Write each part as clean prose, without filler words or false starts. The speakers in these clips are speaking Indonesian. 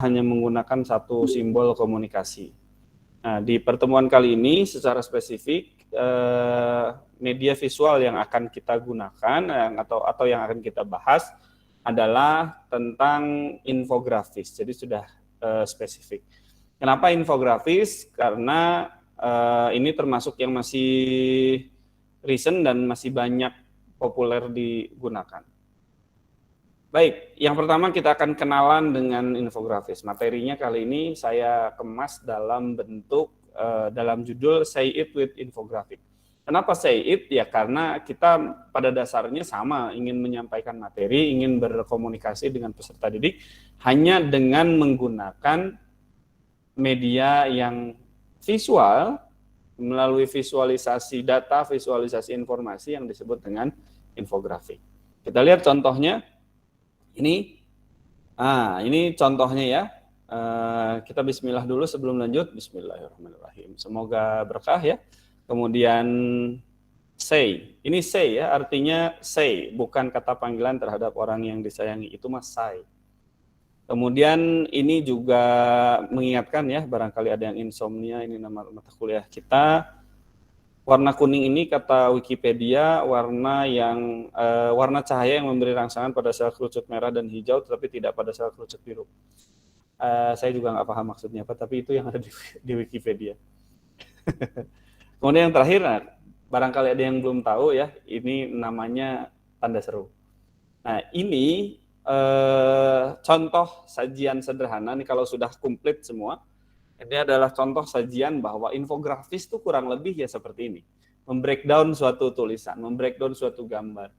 hanya menggunakan satu simbol komunikasi. Nah, di pertemuan kali ini secara spesifik media visual yang akan kita gunakan atau yang akan kita bahas adalah tentang infografis. Jadi sudah spesifik. Kenapa infografis? Karena ini termasuk yang masih recent dan masih banyak populer digunakan. Baik, yang pertama kita akan kenalan dengan infografis. Materinya kali ini saya kemas dalam bentuk, dalam judul Say It with Infographic. Kenapa say it? Ya karena kita pada dasarnya sama, ingin menyampaikan materi, ingin berkomunikasi dengan peserta didik, hanya dengan menggunakan media yang visual, melalui visualisasi data, visualisasi informasi yang disebut dengan infografik. Kita lihat contohnya. Ini contohnya ya. Kita bismillah dulu sebelum lanjut. Bismillahirrahmanirrahim. Semoga berkah ya. Kemudian say. Ini say ya, artinya say, bukan kata panggilan terhadap orang yang disayangi, itu mas say. Kemudian ini juga mengingatkan ya, barangkali ada yang insomnia, ini nama mata kuliah kita. Warna kuning ini kata Wikipedia warna cahaya yang memberi rangsangan pada sel kerucut merah dan hijau, tetapi tidak pada sel kerucut biru. Saya juga nggak paham maksudnya apa, tapi itu yang ada di Wikipedia. Kemudian yang terakhir, barangkali ada yang belum tahu ya, ini namanya tanda seru. Nah ini contoh sajian sederhana nih kalau sudah komplit semua. Ini adalah contoh sajian bahwa infografis itu kurang lebih ya seperti ini. Membreakdown suatu tulisan, membreakdown suatu gambar.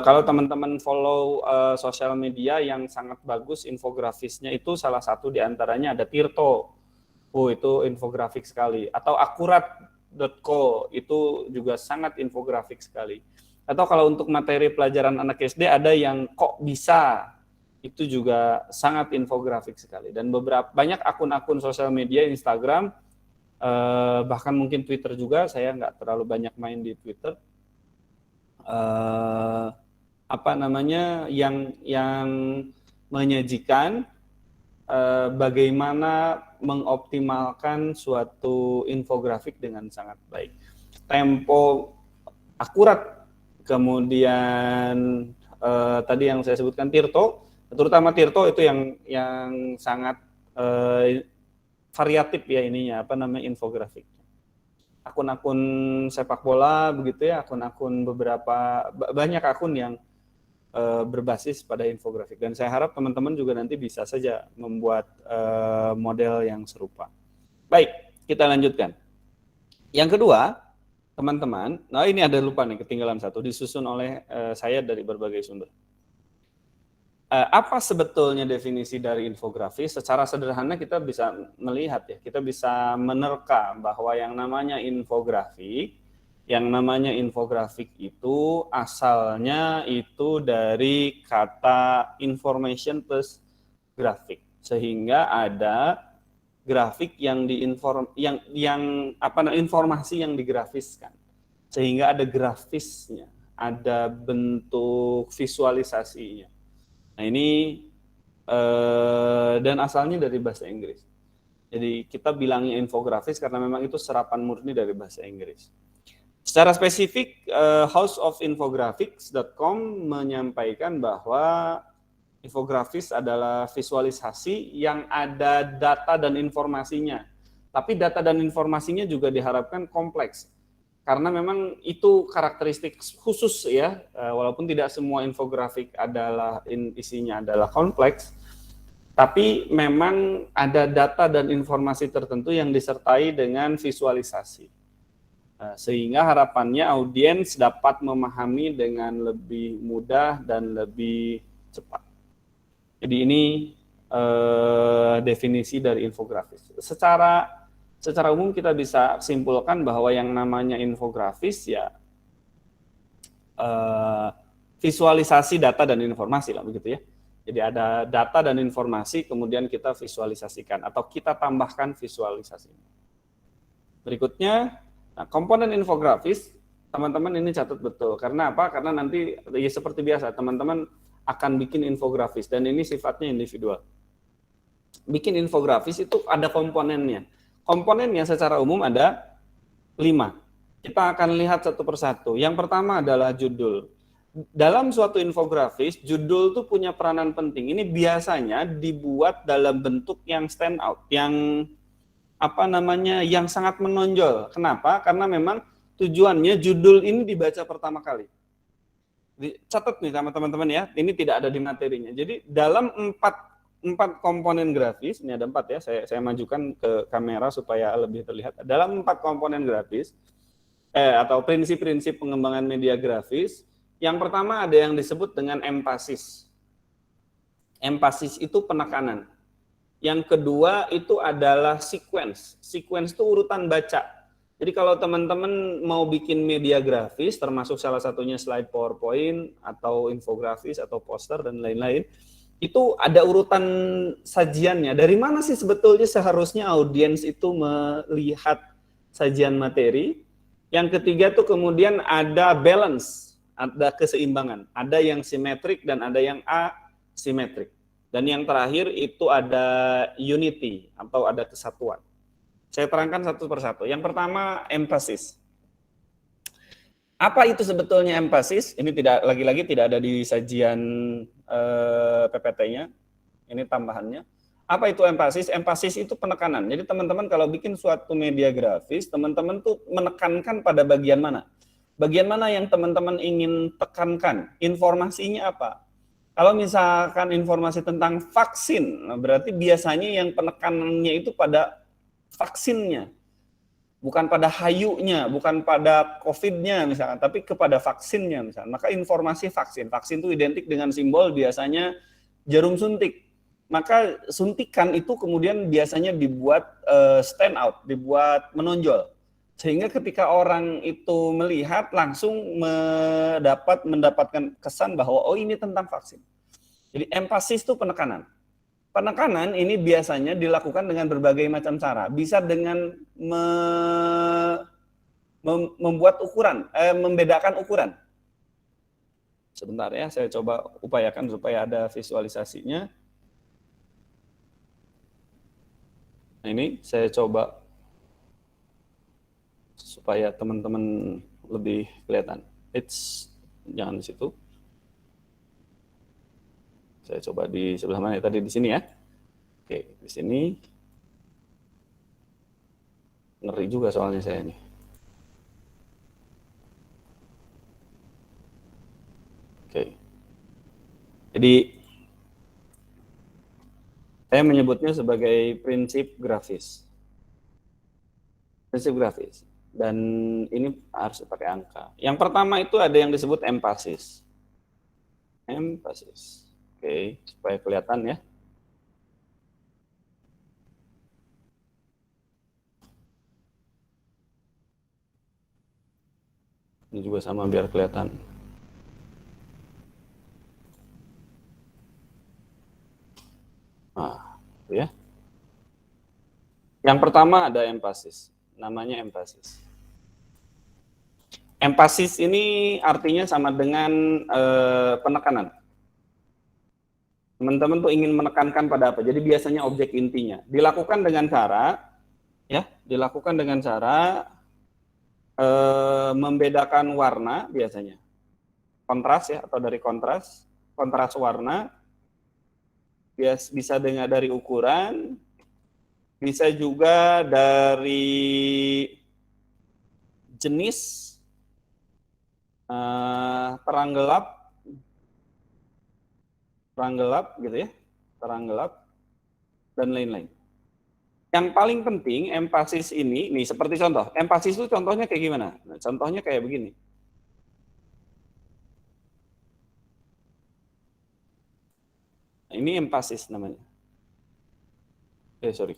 Kalau teman-teman follow sosial media yang sangat bagus infografisnya itu salah satu diantaranya ada Tirto. Itu infografik sekali. Atau akurat.co itu juga sangat infografik sekali. Atau kalau untuk materi pelajaran anak SD ada yang kok bisa, itu juga sangat infografik sekali. Dan banyak akun-akun sosial media, Instagram, bahkan mungkin Twitter juga, saya nggak terlalu banyak main di Twitter, yang menyajikan bagaimana mengoptimalkan suatu infografik dengan sangat baik. Tempo akurat, kemudian tadi yang saya sebutkan Tirto, terutama Tirto itu yang sangat variatif ya ininya, infografik. Akun-akun sepak bola begitu ya, akun-akun banyak akun yang berbasis pada infografik, dan saya harap teman-teman juga nanti bisa saja membuat model yang serupa. Baik, kita lanjutkan. Yang kedua, teman-teman, nah ini ada lupa nih, ketinggalan satu, disusun oleh saya dari berbagai sumber. Apa sebetulnya definisi dari infografis? Secara sederhana kita bisa melihat ya, kita bisa menerka bahwa yang namanya infografik itu asalnya itu dari kata information plus grafik, sehingga ada grafik informasi yang digrafiskan, sehingga ada grafisnya, ada bentuk visualisasinya. Nah ini dan asalnya dari bahasa Inggris. Jadi kita bilangnya infografis karena memang itu serapan murni dari bahasa Inggris. Secara spesifik, houseofinfographics.com menyampaikan bahwa infografis adalah visualisasi yang ada data dan informasinya. Tapi data dan informasinya juga diharapkan kompleks. Karena memang itu karakteristik khusus ya, walaupun tidak semua infografik isinya adalah kompleks, tapi memang ada data dan informasi tertentu yang disertai dengan visualisasi. Sehingga harapannya audiens dapat memahami dengan lebih mudah dan lebih cepat. Jadi ini definisi dari infografis. Secara umum kita bisa simpulkan bahwa yang namanya infografis ya visualisasi data dan informasi lah begitu ya. Jadi ada data dan informasi kemudian kita visualisasikan atau kita tambahkan visualisasi. Berikutnya, komponen infografis, teman-teman ini catat betul. Karena apa? Karena nanti ya seperti biasa teman-teman akan bikin infografis dan ini sifatnya individual. bikin infografis itu ada komponennya. Komponennya secara umum ada 5. Kita akan lihat satu persatu. Yang pertama adalah judul. Dalam suatu infografis, judul itu punya peranan penting. Ini biasanya dibuat dalam bentuk yang stand out, yang yang sangat menonjol. Kenapa? Karena memang tujuannya judul ini dibaca pertama kali. Catat nih sama teman-teman ya, ini tidak ada di materinya. Jadi dalam empat komponen grafis, ini ada 4 ya, saya majukan ke kamera supaya lebih terlihat. Dalam 4 komponen grafis, atau prinsip-prinsip pengembangan media grafis, yang pertama ada yang disebut dengan empasis. Empasis itu penekanan. Yang kedua itu adalah sequence. Sequence itu urutan baca. Jadi kalau teman-teman mau bikin media grafis, termasuk salah satunya slide PowerPoint, atau infografis, atau poster, dan lain-lain, itu ada urutan sajiannya. Dari mana sih sebetulnya seharusnya audiens itu melihat sajian materi? Yang ketiga tuh kemudian ada balance. Ada keseimbangan, ada yang simetrik dan ada yang asimetrik. Dan yang terakhir itu ada unity atau ada kesatuan. Saya terangkan satu persatu. Yang pertama, emphasis. Apa itu sebetulnya emphasis? Ini lagi-lagi tidak ada di sajian PPT-nya. Ini tambahannya. Apa itu emphasis? Emphasis itu penekanan. Jadi teman-teman kalau bikin suatu media grafis, teman-teman tuh menekankan pada bagian mana? Bagian mana yang teman-teman ingin tekankan? Informasinya apa? Kalau misalkan informasi tentang vaksin, berarti biasanya yang penekanannya itu pada vaksinnya. Bukan pada hayunya, bukan pada COVID-nya misalkan, tapi kepada vaksinnya misalkan. Maka informasi vaksin. Vaksin itu identik dengan simbol biasanya jarum suntik. Maka suntikan itu kemudian biasanya dibuat stand out, dibuat menonjol. Sehingga ketika orang itu melihat langsung mendapatkan kesan bahwa oh ini tentang vaksin. Jadi empasis itu penekanan. Penekanan ini biasanya dilakukan dengan berbagai macam cara. Bisa dengan membuat ukuran, membedakan ukuran. Sebentar ya, saya coba upayakan supaya ada visualisasinya. Nah, ini saya coba supaya teman-teman lebih kelihatan. Jangan di situ. Saya coba di sebelah mana ya? Tadi di sini ya. Oke, di sini. Ngeri juga soalnya saya ini. Oke. Jadi saya menyebutnya sebagai prinsip grafis. Prinsip grafis. Dan ini harus pakai angka. Yang pertama itu ada yang disebut empasis. Empasis. Oke, supaya kelihatan ya. Ini juga sama biar kelihatan. Nah, itu ya. Yang pertama ada empasis. Namanya empasis. Empasis ini artinya sama dengan penekanan. Teman-teman tuh ingin menekankan pada apa? Jadi biasanya objek intinya. Dilakukan dengan cara membedakan warna biasanya. Kontras ya, atau dari kontras warna. Bisa dari ukuran, bisa juga dari jenis, terang gelap gitu ya, terang gelap dan lain-lain. Yang paling penting empasis ini, nih seperti contoh, empasis itu contohnya kayak gimana? Nah, contohnya kayak begini. Nah, ini empasis namanya. Sorry.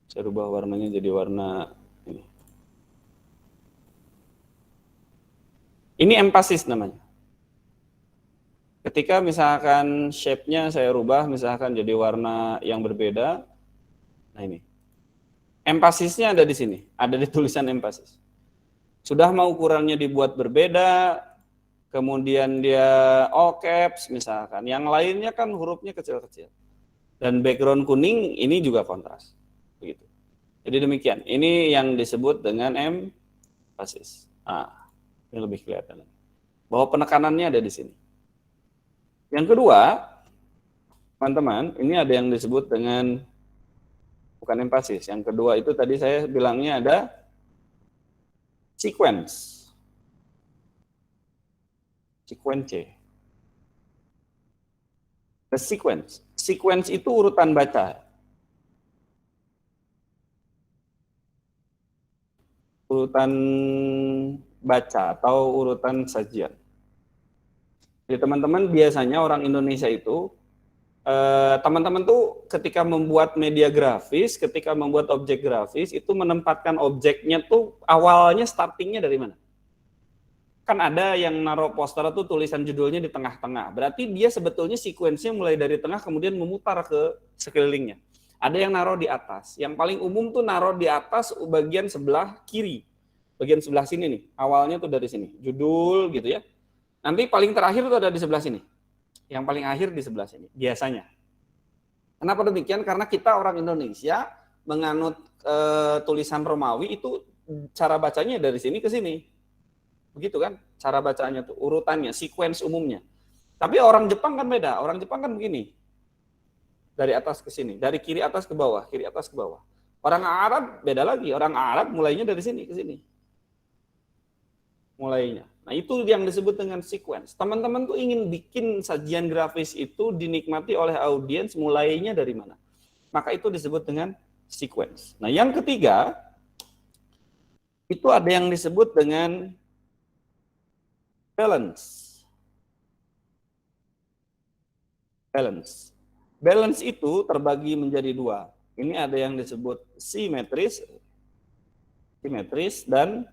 Saya rubah warnanya jadi warna ini. Ini empasis namanya. Ketika misalkan shape-nya saya rubah, misalkan jadi warna yang berbeda, nah ini. Empasisnya ada di sini, ada di tulisan empasis. Sudah mau ukurannya dibuat berbeda, kemudian dia all caps misalkan, yang lainnya kan hurufnya kecil-kecil. Dan background kuning ini juga kontras. Begitu. Jadi demikian. Ini yang disebut dengan emphasis. Ini lebih kelihatan. Bahwa penekanannya ada di sini. Yang kedua, teman-teman, ini ada yang disebut dengan bukan emphasis. Yang kedua itu tadi saya bilangnya ada sequence. Sequence. The sequence. Sequence itu urutan baca. Urutan baca atau urutan sajian. Jadi teman-teman biasanya orang Indonesia itu teman-teman tuh ketika membuat media grafis, ketika membuat objek grafis itu menempatkan objeknya tuh awalnya startingnya dari mana? Kan ada yang naruh poster tuh tulisan judulnya di tengah-tengah. Berarti dia sebetulnya sekuensinya mulai dari tengah kemudian memutar ke sekelilingnya. Ada yang naruh di atas. Yang paling umum tuh naruh di atas bagian sebelah kiri. Bagian sebelah sini nih. Awalnya tuh dari sini. Judul gitu ya. Nanti paling terakhir tuh ada di sebelah sini. Yang paling akhir di sebelah sini. Biasanya. Kenapa demikian? Karena kita orang Indonesia menganut tulisan Romawi itu cara bacanya dari sini ke sini. Begitu kan cara bacanya tuh, urutannya, sequence umumnya. Tapi orang Jepang kan beda. Orang Jepang kan begini. Dari atas ke sini, dari kiri atas ke bawah, kiri atas ke bawah. Orang Arab beda lagi. Orang Arab mulainya dari sini ke sini. Mulainya. Nah, itu yang disebut dengan sequence. Teman-teman tuh ingin bikin sajian grafis itu dinikmati oleh audiens mulainya dari mana? Maka itu disebut dengan sequence. Nah, yang ketiga itu ada yang disebut dengan balance. Balance. Balance itu terbagi menjadi dua. Ini ada yang disebut simetris dan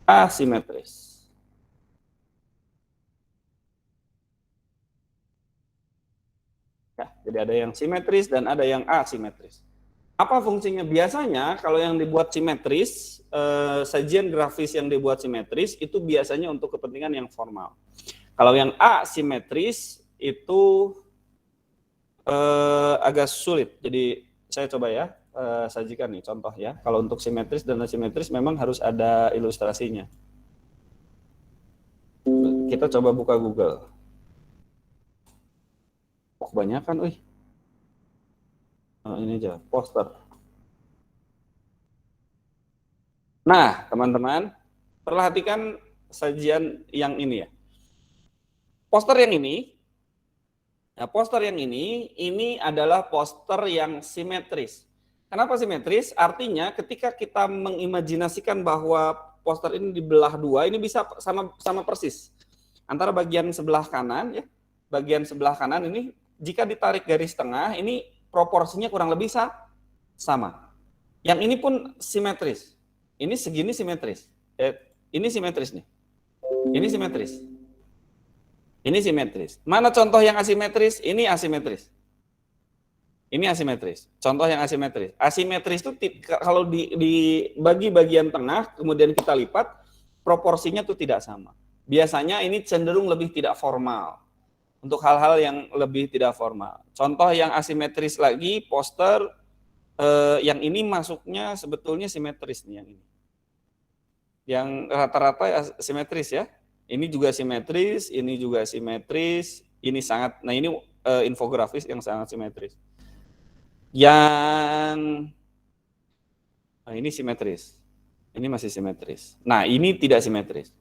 asimetris. Ya, jadi ada yang simetris dan ada yang asimetris. Apa fungsinya? Biasanya kalau yang dibuat simetris, sajian grafis yang dibuat simetris itu biasanya untuk kepentingan yang formal. Kalau yang asimetris itu agak sulit. Jadi saya coba ya sajikan nih contoh ya. Kalau untuk simetris dan asimetris memang harus ada ilustrasinya. Kita coba buka Google. Kebanyakan, ini aja poster. Nah, teman-teman, perhatikan sajian yang ini ya. Poster yang ini, ini adalah poster yang simetris. Kenapa simetris? Artinya ketika kita mengimajinasikan bahwa poster ini dibelah dua, ini bisa sama persis. Antara bagian sebelah kanan ya, bagian sebelah kanan ini jika ditarik garis tengah, ini proporsinya kurang lebih sama. Yang ini pun simetris. Ini segini simetris. Ini simetris nih. Ini simetris. Ini simetris. Mana contoh yang asimetris? Ini asimetris. Ini asimetris. Contoh yang asimetris. Asimetris itu kalau dibagi bagian tengah, kemudian kita lipat, proporsinya itu tidak sama. Biasanya ini cenderung lebih tidak formal. Untuk hal-hal yang lebih tidak formal. Contoh yang asimetris lagi, poster yang ini masuknya sebetulnya simetris nih yang ini. Yang rata-rata simetris ya. Ini juga simetris, ini juga simetris, ini sangat, nah ini infografis yang sangat simetris. Yang ini simetris. Ini masih simetris. Nah, ini tidak simetris.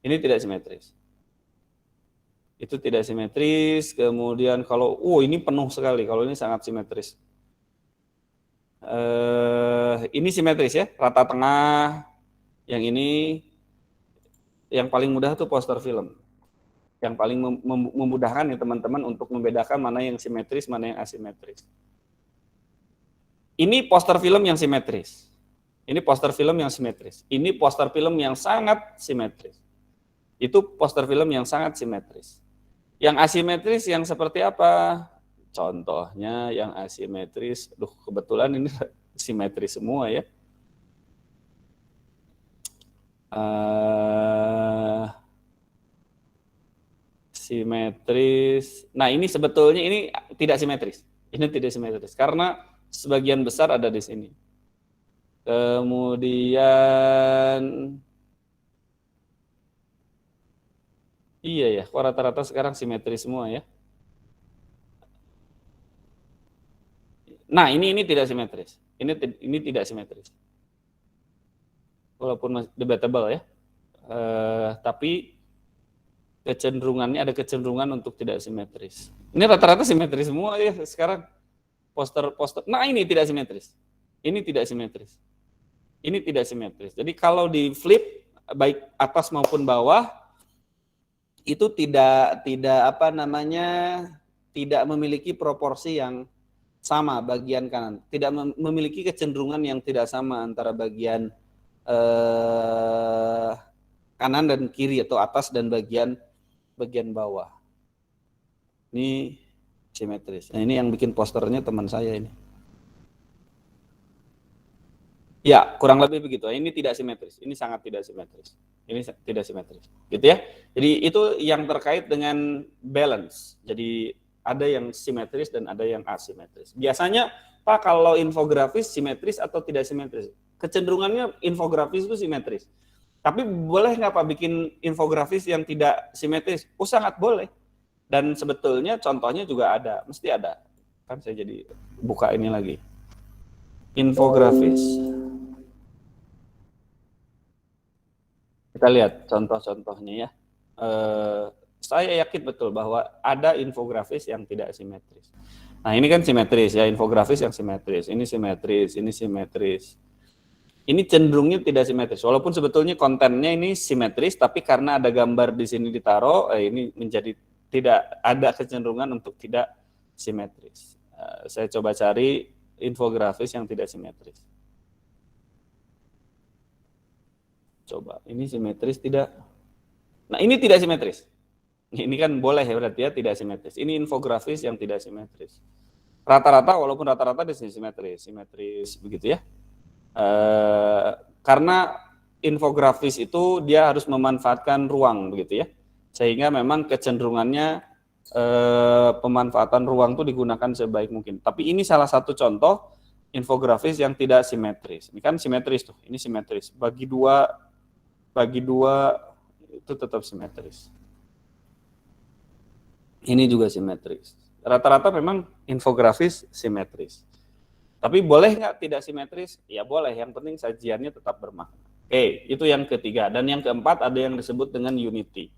Ini tidak simetris. Itu tidak simetris, kemudian kalau ini penuh sekali, kalau ini sangat simetris. Ini simetris ya, rata tengah. Yang ini yang paling mudah tuh poster film. Yang paling memudahkan ya teman-teman untuk membedakan mana yang simetris, mana yang asimetris. Ini poster film yang simetris. Ini poster film yang simetris. Ini poster film yang sangat simetris. Itu poster film yang sangat simetris. Yang asimetris yang seperti apa? Contohnya yang asimetris, kebetulan ini simetris semua ya. Simetris. Nah, ini sebetulnya ini tidak simetris. Ini tidak simetris karena sebagian besar ada di sini. Kemudian iya ya, kok rata-rata sekarang simetris semua ya. Nah, ini tidak simetris. Ini tidak simetris. Walaupun debatable ya. Tapi kecenderungannya ada kecenderungan untuk tidak simetris. Ini rata-rata simetris semua ya sekarang. Poster. Nah, ini tidak simetris. Ini tidak simetris. Ini tidak simetris. Jadi kalau di flip baik atas maupun bawah itu tidak apa namanya tidak memiliki proporsi yang sama bagian kanan, tidak memiliki kecenderungan yang tidak sama antara bagian kanan dan kiri atau atas dan bagian bawah. Ini simetris. Nah, ini yang bikin posternya teman saya ini. Ya, kurang lebih begitu. Ini tidak simetris. Ini sangat tidak simetris. Ini tidak simetris. Gitu ya. Jadi itu yang terkait dengan balance. Jadi ada yang simetris dan ada yang asimetris. Biasanya, Pak, kalau infografis simetris atau tidak simetris? Kecenderungannya infografis itu simetris. Tapi boleh nggak Pak bikin infografis yang tidak simetris? Oh, sangat boleh. Dan sebetulnya contohnya juga ada. Mesti ada. Kan saya jadi buka ini lagi. Infografis. Kita lihat contoh-contohnya ya. Saya yakin betul bahwa ada infografis yang tidak simetris. Nah, ini kan simetris ya, infografis yang simetris. Ini simetris, ini simetris. Ini cenderungnya tidak simetris. Walaupun sebetulnya kontennya ini simetris, tapi karena ada gambar di sini ditaruh, ini menjadi tidak ada kecenderungan untuk tidak simetris. Saya coba cari infografis yang tidak simetris. Coba, ini simetris tidak? Nah, ini tidak simetris. Ini kan boleh ya berarti ya tidak simetris. Ini infografis yang tidak simetris. Rata-rata, walaupun rata-rata di sini simetris begitu ya. Karena infografis itu dia harus memanfaatkan ruang begitu ya. Sehingga memang kecenderungannya pemanfaatan ruang itu digunakan sebaik mungkin. Tapi ini salah satu contoh infografis yang tidak simetris. Ini kan simetris tuh, ini simetris. Bagi dua itu tetap simetris. Ini juga simetris. Rata-rata memang infografis simetris. Tapi boleh nggak tidak simetris? Ya boleh, yang penting sajiannya tetap bermakna. Oke, itu yang ketiga. Dan yang keempat ada yang disebut dengan unity.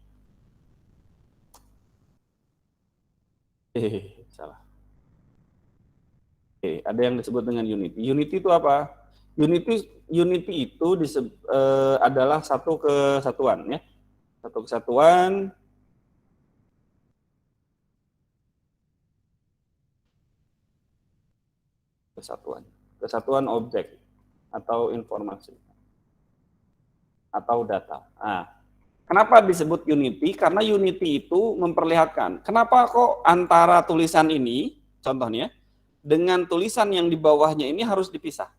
Salah. Oke, ada yang disebut dengan unity. Unity itu apa? Unity itu adalah satu kesatuan ya. Satu kesatuan objek atau informasi atau data. Nah, kenapa disebut unity? Karena unity itu memperlihatkan kenapa kok antara tulisan ini, contohnya, dengan tulisan yang di bawahnya ini harus dipisah.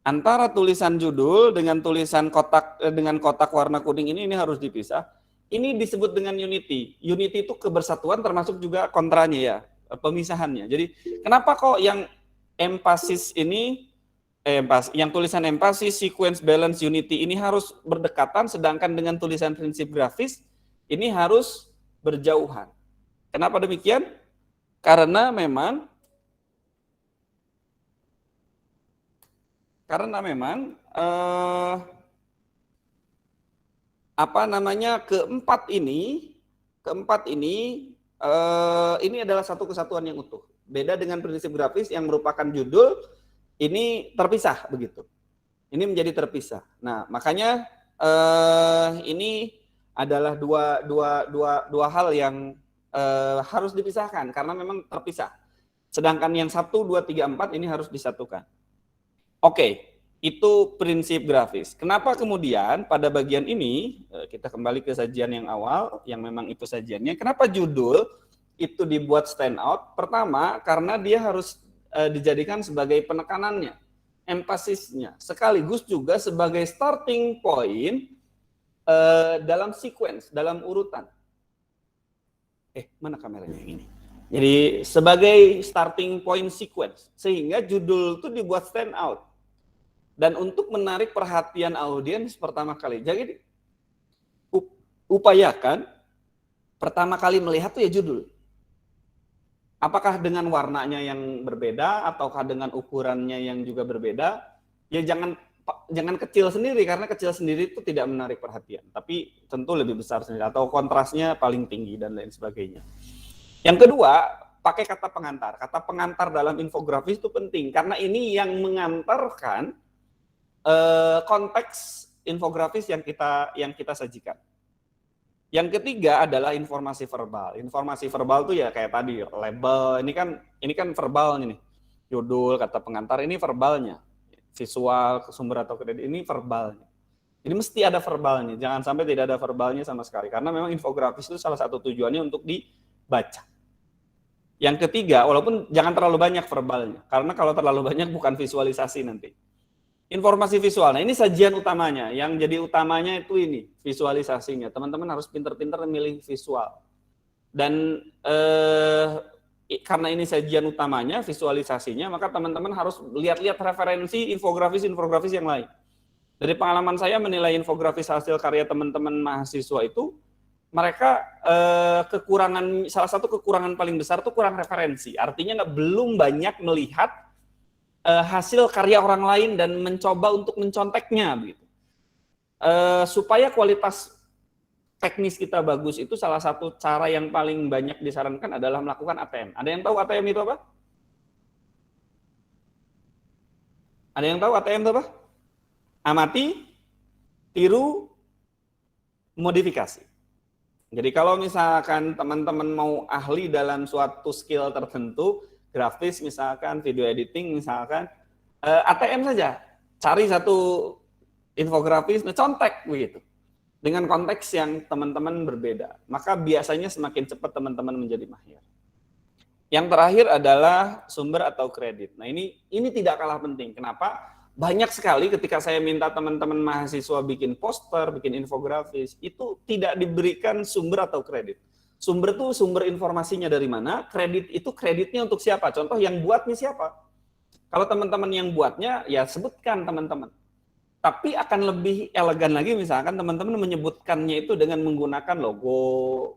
Antara tulisan judul dengan tulisan kotak warna kuning ini harus dipisah. Ini disebut dengan unity. Unity itu kebersatuan termasuk juga kontranya ya, pemisahannya. Jadi kenapa kok yang emphasis ini yang tulisan emphasis, sequence, balance, unity ini harus berdekatan, sedangkan dengan tulisan prinsip grafis ini harus berjauhan. Kenapa demikian? Karena memang keempat ini adalah satu kesatuan yang utuh. Beda dengan prinsip grafis yang merupakan judul, ini terpisah begitu. Ini menjadi terpisah. Nah, makanya ini adalah dua hal yang harus dipisahkan karena memang terpisah. Sedangkan yang 1, 2, 3, 4 ini harus disatukan. Oke, itu prinsip grafis. Kenapa kemudian pada bagian ini, kita kembali ke sajian yang awal, yang memang itu sajiannya, kenapa judul itu dibuat stand out? Pertama, karena dia harus dijadikan sebagai penekanannya, empasisnya, sekaligus juga sebagai starting point dalam sequence, dalam urutan. Mana kameranya yang ini? Jadi sebagai starting point sequence, sehingga judul itu dibuat stand out. Dan untuk menarik perhatian audiens pertama kali. Jadi upayakan pertama kali melihat tuh ya judul. Apakah dengan warnanya yang berbeda ataukah dengan ukurannya yang juga berbeda? Ya jangan kecil sendiri, karena kecil sendiri itu tidak menarik perhatian. Tapi tentu lebih besar sendiri atau kontrasnya paling tinggi dan lain sebagainya. Yang kedua, pakai kata pengantar. Kata pengantar dalam infografis itu penting karena ini yang mengantarkan konteks infografis yang kita sajikan. Yang ketiga adalah informasi verbal. Informasi verbal itu ya kayak tadi label. Ini kan verbalnya nih. Judul, kata pengantar ini verbalnya. Visual, sumber atau kredit ini verbalnya. Jadi mesti ada verbalnya. Jangan sampai tidak ada verbalnya sama sekali. Karena memang infografis itu salah satu tujuannya untuk dibaca. Yang ketiga, walaupun jangan terlalu banyak verbalnya, karena kalau terlalu banyak bukan visualisasi nanti. Informasi visual, nah ini sajian utamanya, yang jadi utamanya itu ini, visualisasinya. Teman-teman harus pinter-pinter memilih visual. Dan karena ini sajian utamanya, visualisasinya, maka teman-teman harus lihat-lihat referensi infografis yang lain. Dari pengalaman saya menilai infografis hasil karya teman-teman mahasiswa itu, mereka salah satu kekurangan paling besar itu kurang referensi. Artinya belum banyak melihat hasil karya orang lain dan mencoba untuk menconteknya begitu. Supaya kualitas teknis kita bagus itu salah satu cara yang paling banyak disarankan adalah melakukan ATM. Ada yang tahu ATM itu apa? Ada yang tahu ATM itu apa? Amati, tiru, modifikasi. Jadi kalau misalkan teman-teman mau ahli dalam suatu skill tertentu, grafis misalkan, video editing misalkan, ATM saja. Cari satu infografis, contek begitu. Dengan konteks yang teman-teman berbeda. Maka biasanya semakin cepat teman-teman menjadi mahir. Yang terakhir adalah sumber atau kredit. Nah ini tidak kalah penting. Kenapa? Banyak sekali ketika saya minta teman-teman mahasiswa bikin poster, bikin infografis, itu tidak diberikan sumber atau kredit. Sumber itu sumber informasinya dari mana, kredit itu kreditnya untuk siapa. Contoh yang buat nih siapa. Kalau teman-teman yang buatnya, ya sebutkan teman-teman. Tapi akan lebih elegan lagi misalkan teman-teman menyebutkannya itu dengan menggunakan logo.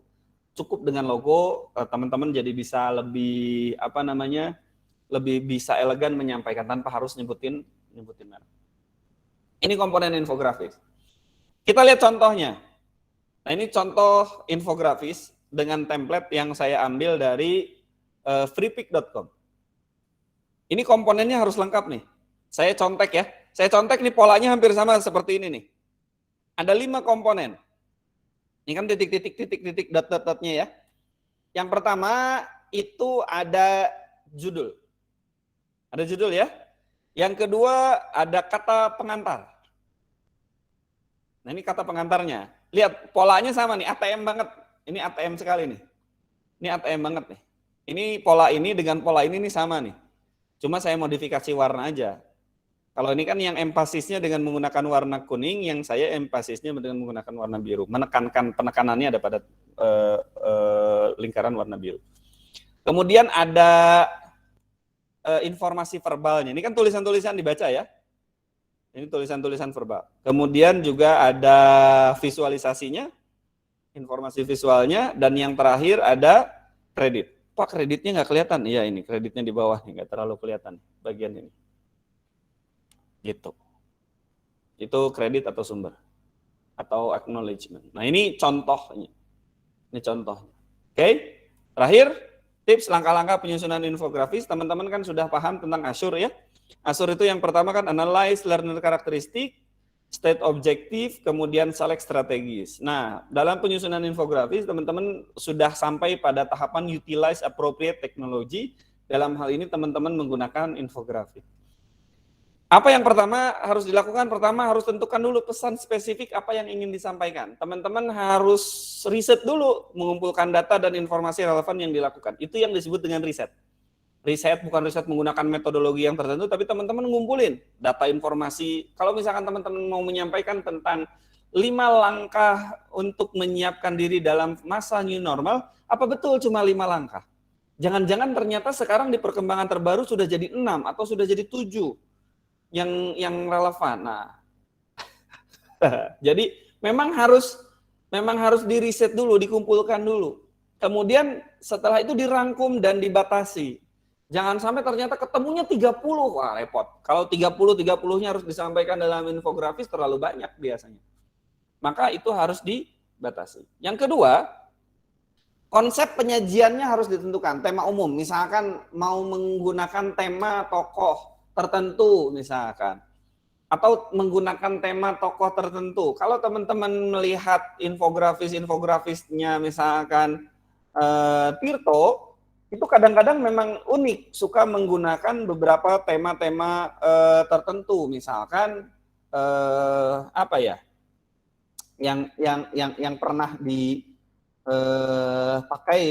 Cukup dengan logo, teman-teman jadi bisa lebih, lebih bisa elegan menyampaikan tanpa harus nyebutin merek. Ini komponen infografis. Kita lihat contohnya. Nah ini contoh infografis dengan template yang saya ambil dari freepik.com. Ini komponennya harus lengkap nih. Saya contek ya. Saya contek nih polanya hampir sama seperti ini nih. Ada 5 komponen. Ini kan titik-titik, dot-dot-dotnya ya. Yang pertama itu ada judul. Ada judul ya. Yang kedua ada kata pengantar. Nah ini kata pengantarnya. Lihat polanya sama nih, ATM banget. Ini ATM sekali nih. Ini ATM banget nih. Ini pola ini dengan pola ini sama nih. Cuma saya modifikasi warna aja. Kalau ini kan yang empasisnya dengan menggunakan warna kuning, yang saya empasisnya dengan menggunakan warna biru. Penekanannya ada pada lingkaran warna biru. Kemudian ada informasi verbalnya. Ini kan tulisan-tulisan dibaca ya. Ini tulisan-tulisan verbal. Kemudian juga ada visualisasinya, informasi visualnya, dan yang terakhir ada kredit. Pak, kreditnya nggak kelihatan? Iya, ini kreditnya di bawah nih, nggak terlalu kelihatan bagian ini. Gitu. Itu kredit atau sumber atau acknowledgement. Nah, ini contohnya. Ini contohnya. Oke. Terakhir, tips langkah-langkah penyusunan infografis. Teman-teman kan sudah paham tentang Azure ya. Azure itu yang pertama kan analyze learner karakteristik, state objektif, kemudian select strategis. Nah, dalam penyusunan infografis teman-teman sudah sampai pada tahapan utilize appropriate technology. Dalam hal ini teman-teman menggunakan infografis. Apa yang pertama harus dilakukan? Pertama harus tentukan dulu pesan spesifik apa yang ingin disampaikan. Teman-teman harus riset dulu, mengumpulkan data dan informasi relevan yang dilakukan. Itu yang disebut dengan riset. Riset bukan riset menggunakan metodologi yang tertentu, tapi teman-teman ngumpulin data informasi. Kalau misalkan teman-teman mau menyampaikan tentang langkah untuk menyiapkan diri dalam masa new normal, apa betul cuma 5 langkah? Jangan-jangan ternyata sekarang di perkembangan terbaru sudah jadi 6 atau sudah jadi 7 yang relevan. Nah, jadi memang harus diriset dulu, dikumpulkan dulu. Kemudian setelah itu dirangkum dan dibatasi. Jangan sampai ternyata ketemunya 30, wah repot. Kalau 30-30-nya harus disampaikan dalam infografis terlalu banyak biasanya. Maka itu harus dibatasi. Yang kedua, konsep penyajiannya harus ditentukan, tema umum. Misalkan mau menggunakan tema tokoh tertentu misalkan. Atau menggunakan tema tokoh tertentu. Kalau teman-teman melihat infografisnya misalkan Tirto, itu kadang-kadang memang unik, suka menggunakan beberapa tema-tema tertentu, misalkan apa ya, yang pernah dipakai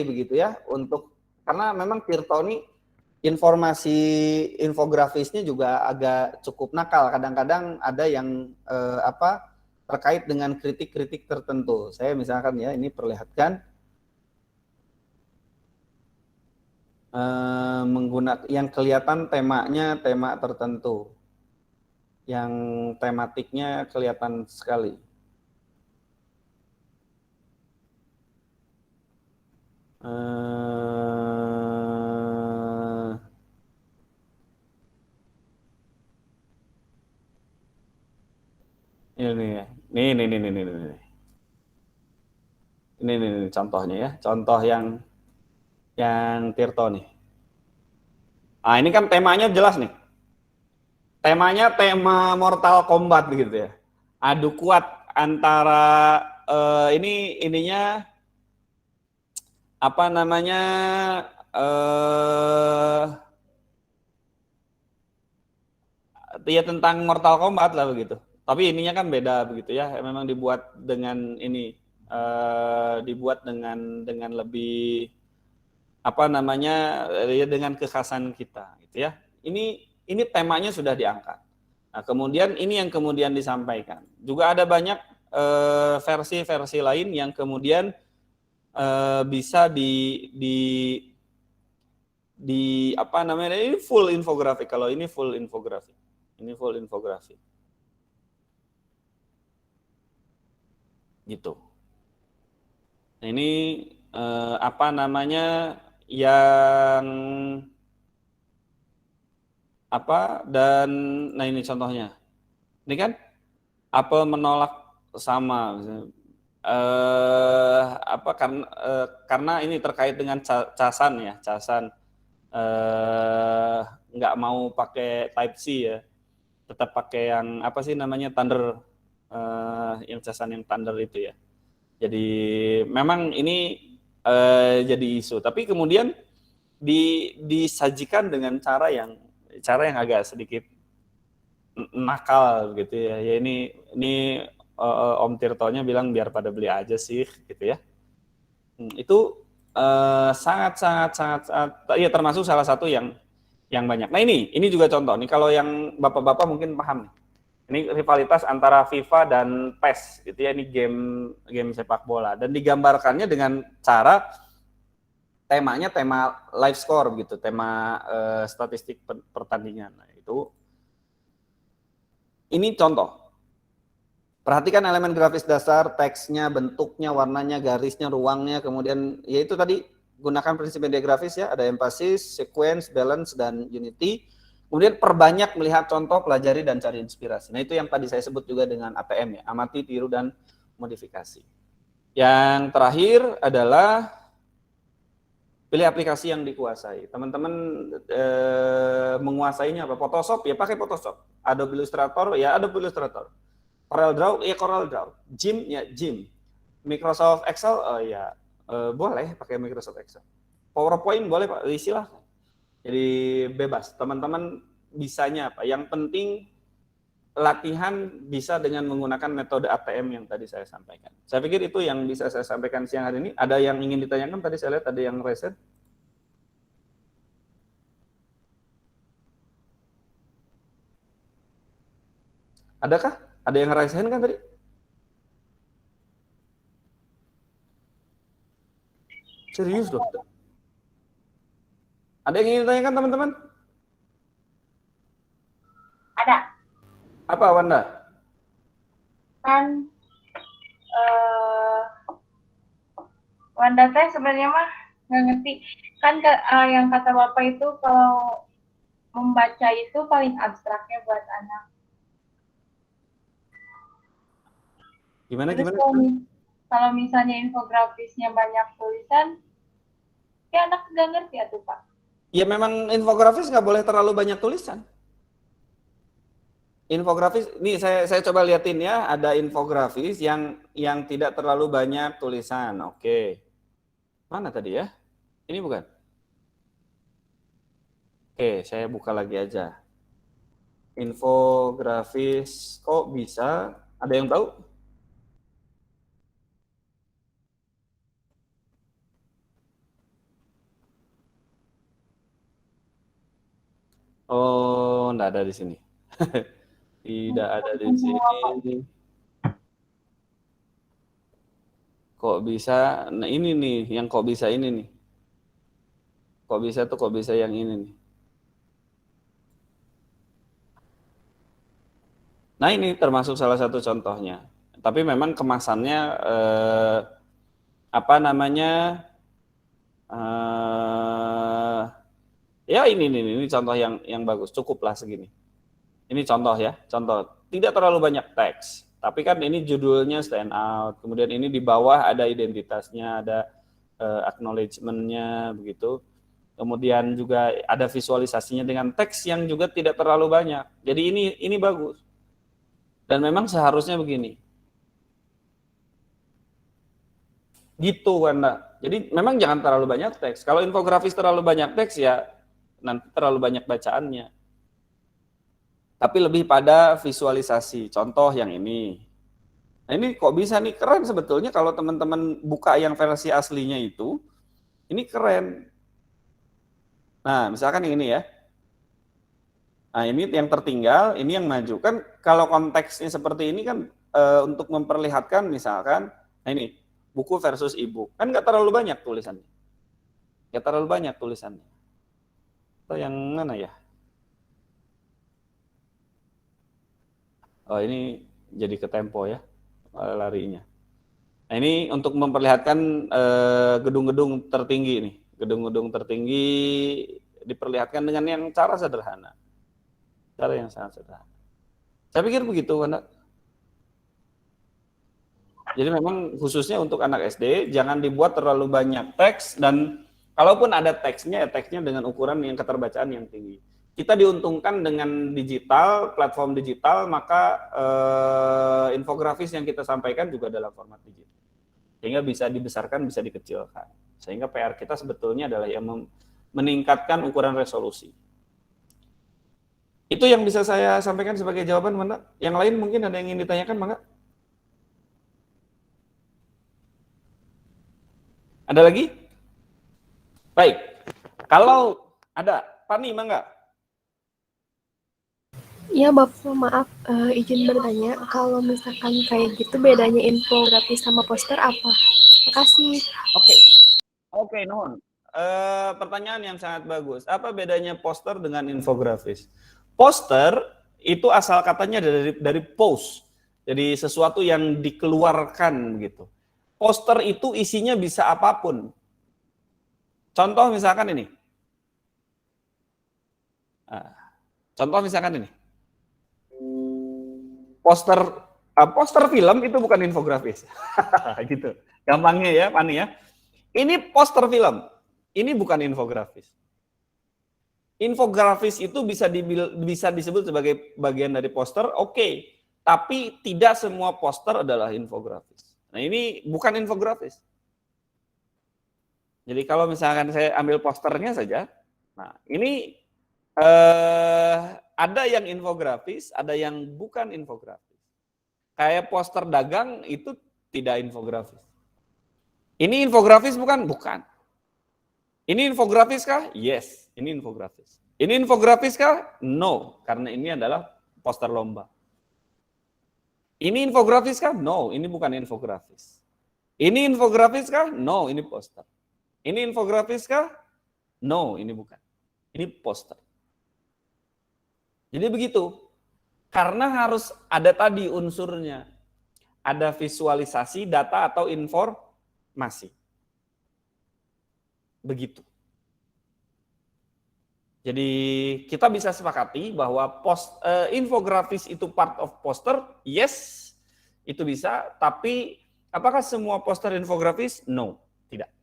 begitu ya, untuk karena memang Tirto ini informasi infografisnya juga agak cukup nakal. Kadang-kadang ada yang terkait dengan kritik-kritik tertentu. Saya misalkan ya, ini perlihatkan menggunakan yang kelihatan temanya tema tertentu, yang tematiknya kelihatan sekali. Ini contohnya ya, contoh yang Tirto nih. Ah, ini kan temanya jelas nih. Temanya tema Mortal Kombat begitu ya. Adu kuat antara ininya apa namanya ya tentang Mortal Kombat lah begitu. Tapi ininya kan beda begitu ya. Memang dibuat dengan ini dibuat dengan lebih apa namanya ya, dengan kekhasan kita gitu ya. Ini temanya sudah diangkat. Nah, kemudian ini yang kemudian disampaikan. Juga ada banyak versi-versi lain yang kemudian bisa di apa namanya, ini full infografik. Kalau ini full infografik. Ini full infografik. Gitu. Nah, ini apa namanya yang apa dan nah ini contohnya. Ini kan Apple menolak sama apa karena ini terkait dengan casan ya, casan nggak mau pakai Type C ya, tetap pakai yang apa sih namanya Thunder, yang casan yang Thunder itu ya. Jadi memang ini jadi isu, tapi kemudian disajikan dengan cara yang agak sedikit nakal gitu ya. Ya ini Om Tirtonya bilang biar pada beli aja sih gitu ya. Itu sangat ya termasuk salah satu yang banyak. Nah ini juga contoh nih, kalau yang bapak-bapak mungkin paham nih. Ini rivalitas antara FIFA dan PES gitu ya, ini game sepak bola dan digambarkannya dengan cara temanya tema live score gitu, tema statistik pertandingan. Nah, ini contoh. Perhatikan elemen grafis dasar, teksnya, bentuknya, warnanya, garisnya, ruangnya, kemudian yaitu tadi gunakan prinsip media grafis ya, ada emphasis, sequence, balance, dan unity. Kemudian perbanyak melihat contoh, pelajari, dan cari inspirasi. Nah itu yang tadi saya sebut juga dengan ATM ya, amati, tiru, dan modifikasi. Yang terakhir adalah pilih aplikasi yang dikuasai. Teman-teman menguasainya apa? Photoshop ya pakai Photoshop. Adobe Illustrator ya Adobe Illustrator. Corel Draw ya Corel Draw. Gym ya Gym. Microsoft Excel ya boleh pakai Microsoft Excel. PowerPoint boleh Pak, silahkan. Jadi bebas. Teman-teman bisanya apa? Yang penting latihan bisa dengan menggunakan metode ATM yang tadi saya sampaikan. Saya pikir itu yang bisa saya sampaikan siang hari ini. Ada yang ingin ditanyakan? Tadi saya lihat ada yang reset. Adakah? Ada yang ngerasain kan tadi? Serius, dokter? Ada yang ingin ditanyakan, teman-teman? Ada. Apa, Wanda? Kan Wanda teh sebenarnya mah nggak ngerti. Kan yang kata Bapak itu kalau membaca itu paling abstraknya buat anak. Gimana, Terus gimana? kalau misalnya infografisnya banyak tulisan, ya anak nggak ngerti ya tuh Pak. Ya memang infografis nggak boleh terlalu banyak tulisan. Infografis, nih saya coba liatin ya, ada infografis yang tidak terlalu banyak tulisan. Oke. Mana tadi ya? Ini bukan? Oke, saya buka lagi aja. Infografis kok bisa? Ada yang tahu? Oh, enggak ada di sini. Tidak ada di sini. Kok bisa? Nah, ini nih, yang kok bisa ini nih. Kok bisa tuh kok bisa yang ini nih. Nah, ini termasuk salah satu contohnya. Tapi memang kemasannya apa namanya? Eh, ya ini contoh yang bagus. Cukuplah segini. Ini contoh ya, contoh. Tidak terlalu banyak teks, tapi kan ini judulnya stand out. Kemudian ini di bawah ada identitasnya, ada acknowledgement-nya begitu. Kemudian juga ada visualisasinya dengan teks yang juga tidak terlalu banyak. Jadi ini bagus. Dan memang seharusnya begini. Gitu, Wanda. Jadi memang jangan terlalu banyak teks. Kalau infografis terlalu banyak teks ya nanti terlalu banyak bacaannya. Tapi lebih pada visualisasi. Contoh yang ini. Nah, ini kok bisa nih, keren sebetulnya kalau teman-teman buka yang versi aslinya itu. Ini keren. Nah, misalkan yang ini ya. Nah, ini yang tertinggal, ini yang maju. Kan kalau konteksnya seperti ini kan untuk memperlihatkan misalkan, nah ini, buku versus e-book. Kan nggak terlalu banyak tulisannya. Nggak terlalu banyak tulisannya. Atau yang mana ya? Oh, ini jadi ke Tempo ya, larinya. Nah, ini untuk memperlihatkan gedung-gedung tertinggi nih. Gedung-gedung tertinggi diperlihatkan dengan yang cara sederhana. Cara yang sangat sederhana. Saya pikir begitu, Wanda. Jadi memang khususnya untuk anak SD, jangan dibuat terlalu banyak teks, dan kalaupun ada teksnya, ya teksnya dengan ukuran yang keterbacaan yang tinggi. Kita diuntungkan dengan digital, platform digital, maka infografis yang kita sampaikan juga dalam format digital. Sehingga bisa dibesarkan, bisa dikecilkan. Sehingga PR kita sebetulnya adalah yang meningkatkan ukuran resolusi. Itu yang bisa saya sampaikan sebagai jawaban, Manda. Yang lain mungkin ada yang ingin ditanyakan, Mangga? Ada lagi? Baik. Kalau ada, Pani, Mangga? Ya, Bapak, maaf, izin bertanya, kalau misalkan kayak gitu bedanya infografis sama poster apa? Makasih. Oke, Nuhun. Pertanyaan yang sangat bagus. Apa bedanya poster dengan infografis? Poster itu asal katanya dari post. Jadi sesuatu yang dikeluarkan gitu. Poster itu isinya bisa apapun. Contoh misalkan ini. Contoh misalkan ini. Poster film itu bukan infografis. Gitu. Gampangnya ya, Pani ya. Ini poster film. Ini bukan infografis. Infografis itu bisa disebut sebagai bagian dari poster, oke. Tapi tidak semua poster adalah infografis. Nah, ini bukan infografis. Jadi kalau misalkan saya ambil posternya saja, nah ini ada yang infografis, ada yang bukan infografis. Kayak poster dagang itu tidak infografis. Ini infografis bukan? Bukan. Ini infografis kah? Yes, ini infografis. Ini infografis kah? No, karena ini adalah poster lomba. Ini infografis kah? No, ini bukan infografis. Ini infografis kah? No, ini poster. Ini infografis kah? No, ini bukan. Ini poster. Jadi begitu. Karena harus ada tadi unsurnya. Ada visualisasi, data atau informasi. Begitu. Jadi kita bisa sepakati bahwa infografis itu part of poster, yes, itu bisa. Tapi apakah semua poster infografis? No, tidak.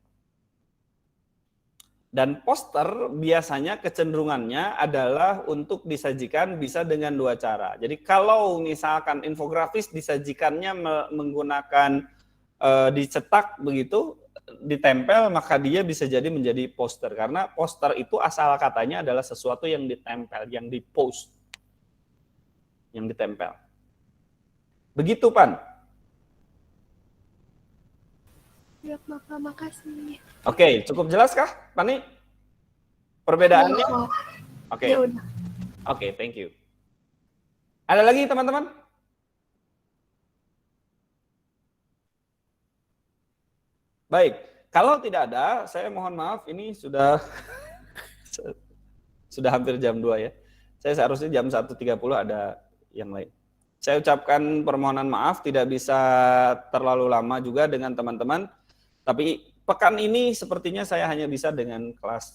Dan poster biasanya kecenderungannya adalah untuk disajikan bisa dengan dua cara. Jadi kalau misalkan infografis disajikannya menggunakan dicetak begitu, ditempel, maka dia bisa jadi menjadi poster. Karena poster itu asal katanya adalah sesuatu yang ditempel, yang dipost, yang ditempel. Begitu, Pan. Ya, Bapak, makasih. Oke, cukup jelas kah, Pani? Perbedaannya? Oh, Oke. ya udah. Oke, thank you. Ada lagi, teman-teman? Baik, kalau tidak ada, saya mohon maaf, ini sudah hampir jam 2 ya. Saya seharusnya jam 1.30 ada yang lain. Saya ucapkan permohonan maaf, tidak bisa terlalu lama juga dengan teman-teman. Tapi pekan ini sepertinya saya hanya bisa dengan kelas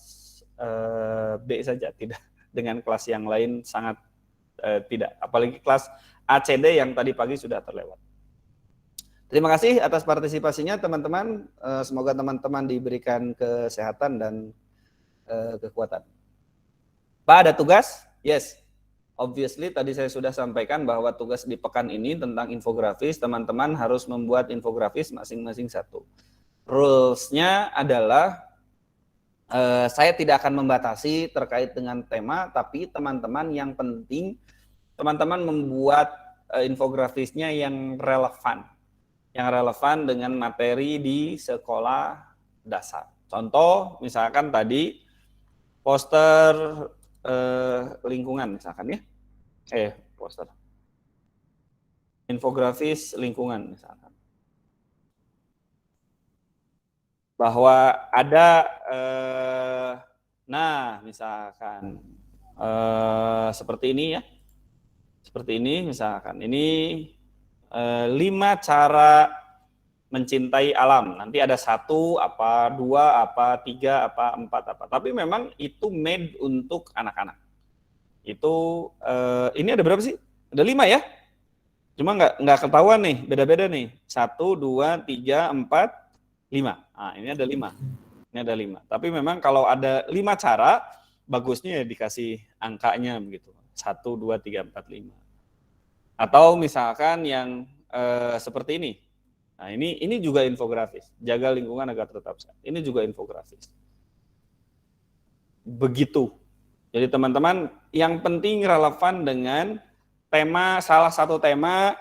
B saja, tidak dengan kelas yang lain sangat tidak. Apalagi kelas ACD yang tadi pagi sudah terlewat. Terima kasih atas partisipasinya teman-teman. Semoga teman-teman diberikan kesehatan dan kekuatan. Pak, ada tugas? Yes. Obviously tadi saya sudah sampaikan bahwa tugas di pekan ini tentang infografis, teman-teman harus membuat infografis masing-masing satu. Rules-nya adalah saya tidak akan membatasi terkait dengan tema, tapi teman-teman yang penting, teman-teman membuat infografisnya yang relevan dengan materi di sekolah dasar. Contoh, misalkan tadi poster lingkungan misalkan ya, poster infografis lingkungan misalkan. Bahwa ada, nah misalkan seperti ini ya, seperti ini misalkan, ini 5 cara mencintai alam. Nanti ada 1, apa 2, apa 3, apa 4, apa. Tapi memang itu made untuk anak-anak. Itu ini ada berapa sih? Ada 5 ya? Cuma nggak ketahuan nih, beda-beda nih. 1, 2, 3, 4, 5. Nah, ini ada 5. Ini ada 5. Tapi memang kalau ada 5 cara, bagusnya ya dikasih angkanya begitu. 1, 2, 3, 4, 5. Atau misalkan yang seperti ini. Nah, ini juga infografis. Jaga lingkungan agar tetap sehat. Ini juga infografis. Begitu. Jadi teman-teman, yang penting relevan dengan tema, salah satu tema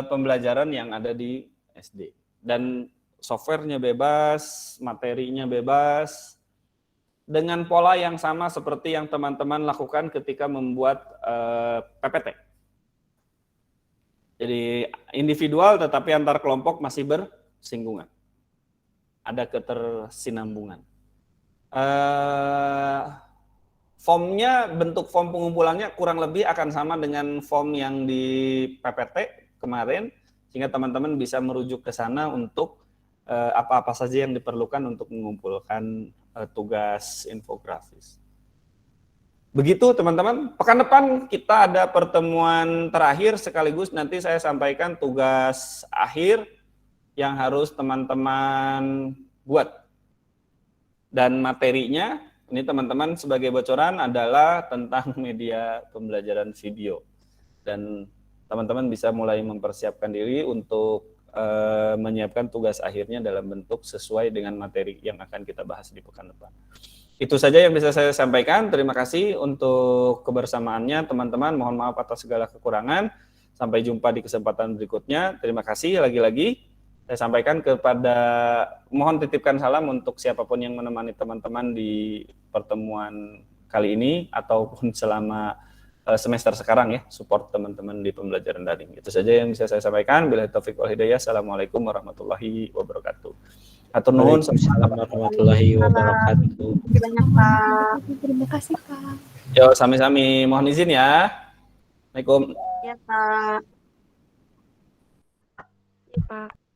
pembelajaran yang ada di SD. Dan softwarenya bebas, materinya bebas, dengan pola yang sama seperti yang teman-teman lakukan ketika membuat PPT. Jadi individual tetapi antar kelompok masih bersinggungan. Ada ketersinambungan. Formnya, bentuk form pengumpulannya kurang lebih akan sama dengan form yang di PPT kemarin, sehingga teman-teman bisa merujuk ke sana untuk apa-apa saja yang diperlukan untuk mengumpulkan tugas infografis. Begitu teman-teman, pekan depan kita ada pertemuan terakhir sekaligus nanti saya sampaikan tugas akhir yang harus teman-teman buat. Dan materinya, ini teman-teman sebagai bocoran adalah tentang media pembelajaran video. Dan teman-teman bisa mulai mempersiapkan diri untuk menyiapkan tugas akhirnya dalam bentuk sesuai dengan materi yang akan kita bahas di pekan depan. Itu saja yang bisa saya sampaikan. Terima kasih untuk kebersamaannya teman-teman. Mohon maaf atas segala kekurangan. Sampai jumpa di kesempatan berikutnya. Terima kasih lagi-lagi. Saya sampaikan kepada, mohon titipkan salam untuk siapapun yang menemani teman-teman di pertemuan kali ini ataupun selama semester sekarang ya, support teman-teman di pembelajaran daring. Itu saja yang bisa saya sampaikan. Billahi taufiq wal hidayah. Assalamualaikum warahmatullahi wabarakatuh. Atur nuhun. Waalaikumsalam warahmatullahi wabarakatuh. Terima kasih banyak, Pak. Terima kasih, Kak. Yo, sami-sami. Mohon izin ya. Assalamualaikum. Ya, Pak. Ya, Pak.